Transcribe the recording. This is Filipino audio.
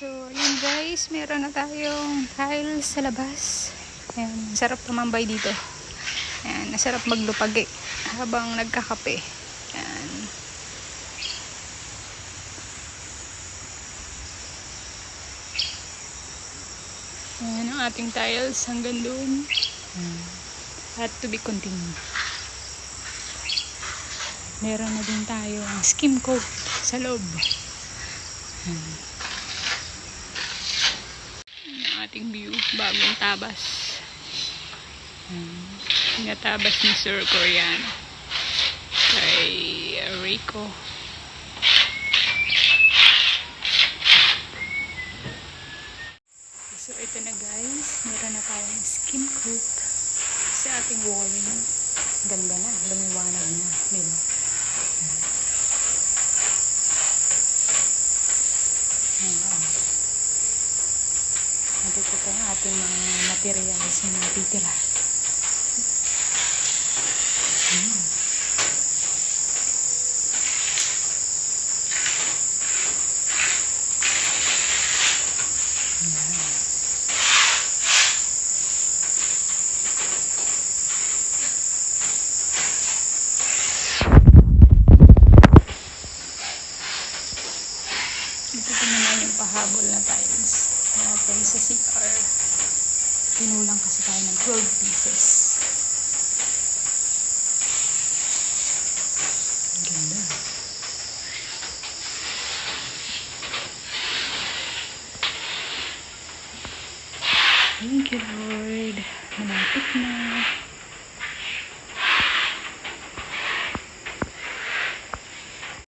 So, yun guys, meron na tayong tiles sa labas. Ayan, sarap tumambay dito. Ayan, nasarap maglupagi habang nagkakape. Ayan. Ayan ang ating tiles hanggang doon. At to be continued. Meron na din tayong skim coat sa loob. Ayan. Ating view, bagong tabas. Natabas ni Sir Korean kay Rico. So ito na guys, meron na tayong skim coat sa ating wall. Ganda na, lumiwanag na, diba? Ito yung ating mga materials na natitira. Ito naman yung pahabol na tiles natin sa CR. Pinulang kasi tayo ng 12 pieces. Ang ganda. Thank you Lord. Malapit na.